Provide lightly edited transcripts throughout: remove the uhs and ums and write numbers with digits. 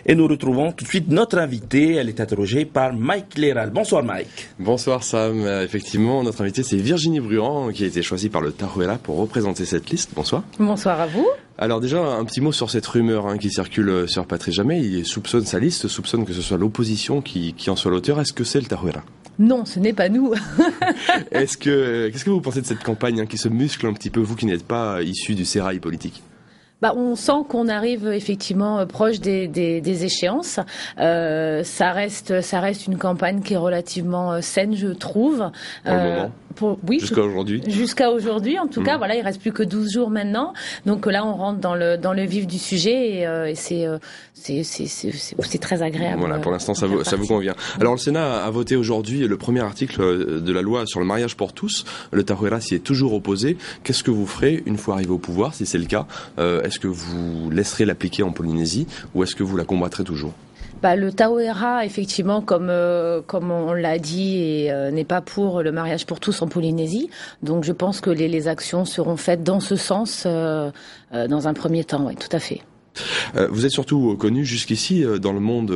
Et nous retrouvons tout de suite notre invitée. Elle est interrogée par Mike Léral. Bonsoir Mike. Bonsoir Sam. Effectivement, notre invitée c'est Virginie Bruand qui a été choisie par le Tarouela pour représenter cette liste. Bonsoir. Bonsoir à vous. Alors déjà, un petit mot sur cette rumeur qui circule sur Patrice Jamais. Il soupçonne sa liste, soupçonne que ce soit l'opposition qui en soit l'auteur. Est-ce que c'est le Tarouela ? Non, ce n'est pas nous. Qu'est-ce que vous pensez de cette campagne qui se muscle un petit peu, vous qui n'êtes pas issu du sérail politique ? On sent qu'on arrive effectivement proche des échéances. Ça reste une campagne qui est relativement saine, je trouve. Oui, jusqu'à aujourd'hui. Jusqu'à aujourd'hui, en tout cas, voilà, il reste plus que 12 jours maintenant. Donc là, on rentre dans le vif du sujet et c'est très agréable. Voilà, pour l'instant, ça vous convient. Alors, le Sénat a voté aujourd'hui le premier article de la loi sur le mariage pour tous. Le Tarouela s'y est toujours opposé. Qu'est-ce que vous ferez une fois arrivé au pouvoir, si c'est le cas ? Est-ce que vous laisserez l'appliquer en Polynésie ou est-ce que vous la combattrez toujours ? Le Taouera, effectivement, comme on l'a dit, n'est pas pour le mariage pour tous en Polynésie. Donc, je pense que les actions seront faites dans ce sens dans un premier temps. Oui, tout à fait. Vous êtes surtout connu jusqu'ici dans le monde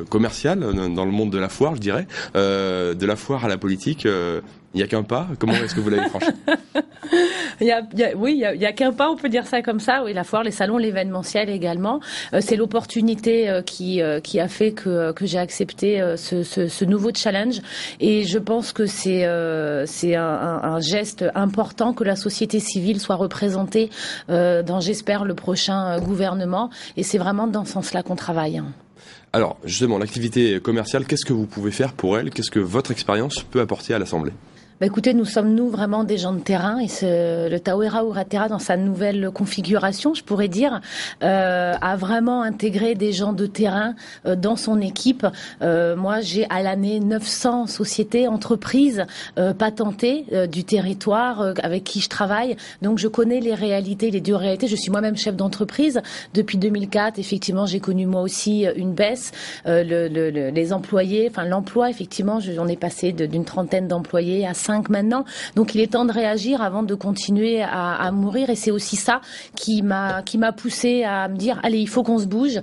commercial, dans le monde de la foire, je dirais. De la foire à la politique, il n'y a qu'un pas. Comment est-ce que vous l'avez franchi ? Il y a qu'un pas, on peut dire ça comme ça. Oui, la foire, les salons, l'événementiel également. C'est l'opportunité qui a fait que j'ai accepté ce nouveau challenge. Et je pense que c'est un geste important que la société civile soit représentée dans, j'espère, le prochain gouvernement. Et c'est vraiment dans ce sens-là qu'on travaille. Alors, justement, l'activité commerciale, qu'est-ce que vous pouvez faire pour elle ? Qu'est-ce que votre expérience peut apporter à l'Assemblée ? Écoutez, nous sommes vraiment des gens de terrain et le Taouera Uratera dans sa nouvelle configuration, je pourrais dire, a vraiment intégré des gens de terrain dans son équipe. Moi, j'ai à l'année 900 sociétés, entreprises patentées du territoire avec qui je travaille. Donc, je connais les réalités, les dures réalités. Je suis moi-même chef d'entreprise depuis 2004. Effectivement, j'ai connu moi aussi une baisse. Les employés, l'emploi, effectivement, on est passé d'une trentaine d'employés à 5 maintenant. Donc il est temps de réagir avant de continuer à mourir et c'est aussi ça qui m'a poussé à me dire allez, il faut qu'on se bouge,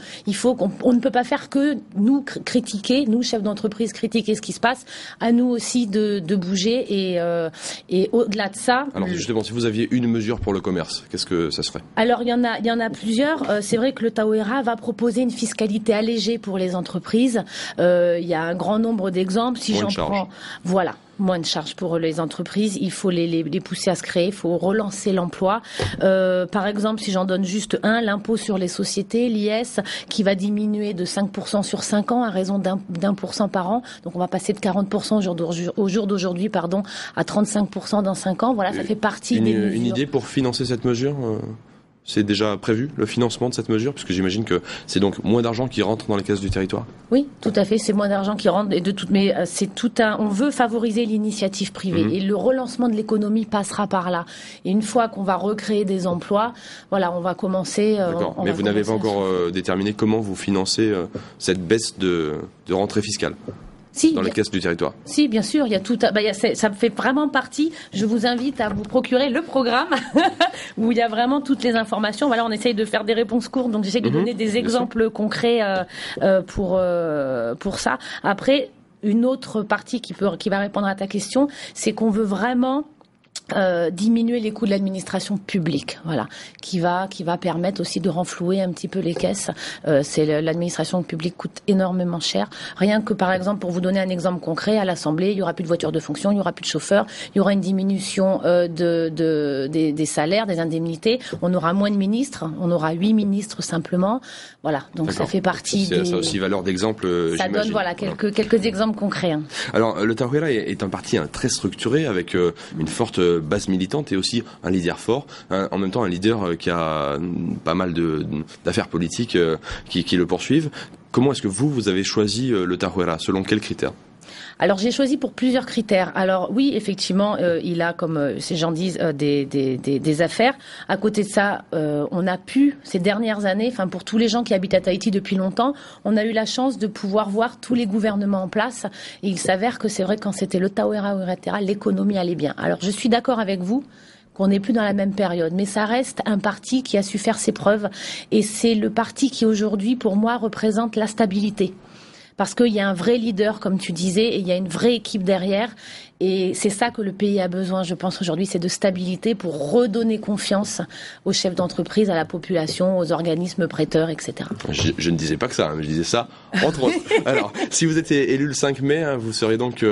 on ne peut pas faire que nous critiquer, nous chefs d'entreprise critiquer ce qui se passe, à nous aussi de bouger et au-delà de ça. Alors justement, si vous aviez une mesure pour le commerce, qu'est-ce que ça serait ? Alors il y en a plusieurs. C'est vrai que le Taouera va proposer une fiscalité allégée pour les entreprises. Il y a un grand nombre d'exemples. Si j'en prends, voilà. Moins de charges pour les entreprises, il faut les pousser à se créer, il faut relancer l'emploi. Par exemple, si j'en donne juste un, l'impôt sur les sociétés, l'IS, qui va diminuer de 5% sur 5 ans à raison d'1% par an. Donc on va passer de 40% au jour d'aujourd'hui, à 35% dans 5 ans. Voilà, ça fait partie des mesures. Une idée pour financer cette mesure c'est déjà prévu, le financement de cette mesure, puisque j'imagine que c'est donc moins d'argent qui rentre dans les caisses du territoire. Oui, tout à fait, c'est moins d'argent qui rentre, mais c'est on veut favoriser l'initiative privée, et le relancement de l'économie passera par là. Et une fois qu'on va recréer des emplois, voilà, on va commencer. D'accord, mais vous n'avez pas encore déterminé comment vous financez cette baisse de rentrée fiscale. Dans les caisses du territoire. Si, bien sûr, il y a tout. Ça fait vraiment partie. Je vous invite à vous procurer le programme où il y a vraiment toutes les informations. Voilà, on essaye de faire des réponses courtes, donc j'essaie de donner des exemples concrets pour ça. Après, une autre partie qui va répondre à ta question, c'est qu'on veut vraiment diminuer les coûts de l'administration publique, voilà, qui va permettre aussi de renflouer un petit peu les caisses. L'administration publique coûte énormément cher. Rien que par exemple, pour vous donner un exemple concret, à l'Assemblée, il y aura plus de voitures de fonction, il y aura plus de chauffeurs, il y aura une diminution des salaires, des indemnités. On aura moins de ministres, on aura 8 ministres simplement. Voilà, donc ça fait partie. Ça a aussi valeur d'exemple. Ça j'imagine. Donne voilà quelques exemples concrets. Alors le Tarouela est un parti très structuré avec une forte base militante et aussi un leader fort, en même temps un leader qui a pas mal d'affaires politiques qui le poursuivent. Comment est-ce que vous avez choisi le Tarouela ? Selon quels critères ? Alors j'ai choisi pour plusieurs critères. Alors oui, effectivement, il a, comme ces gens disent, des affaires. À côté de ça, on a pu, ces dernières années, pour tous les gens qui habitent à Tahiti depuis longtemps, on a eu la chance de pouvoir voir tous les gouvernements en place. Et il s'avère que c'est vrai que quand c'était le Taouera Uratera, l'économie allait bien. Alors je suis d'accord avec vous qu'on n'est plus dans la même période. Mais ça reste un parti qui a su faire ses preuves et c'est le parti qui aujourd'hui, pour moi, représente la stabilité. Parce qu'il y a un vrai leader, comme tu disais, et il y a une vraie équipe derrière. Et c'est ça que le pays a besoin, je pense, aujourd'hui, c'est de stabilité pour redonner confiance aux chefs d'entreprise, à la population, aux organismes prêteurs, etc. Je ne disais pas que ça, hein, je disais ça entre autres. Alors, si vous êtes élu le 5 mai, hein, vous serez donc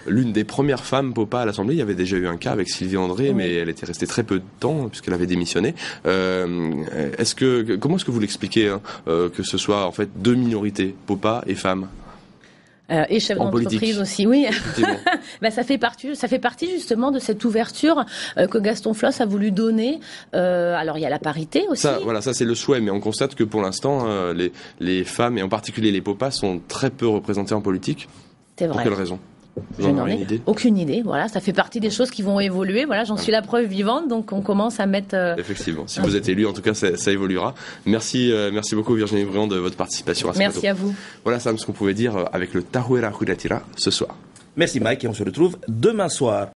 l'une des premières femmes POPA à l'Assemblée. Il y avait déjà eu un cas avec Sylvie André, oui, mais elle était restée très peu de temps puisqu'elle avait démissionné. Comment est-ce que vous l'expliquez, hein, que ce soit en fait deux minorités, POPA et femmes? Et chef d'entreprise aussi, oui. Ben, ça fait partie justement de cette ouverture que Gaston Floss a voulu donner. Alors il y a la parité aussi. Ça c'est le souhait, mais on constate que pour l'instant, les femmes et en particulier les POPA sont très peu représentées en politique. C'est vrai. Pour quelle raison? Je n'en ai aucune idée. Voilà, ça fait partie des choses qui vont évoluer. Voilà, j'en suis la preuve vivante, donc on commence à mettre. Effectivement, si vous êtes élu, en tout cas, ça évoluera. Merci beaucoup Virginie Briand de votre participation à ce plateau. Merci à vous. Voilà, Sam, ce qu'on pouvait dire avec le Tahuera Huratira ce soir. Merci Mike et on se retrouve demain soir.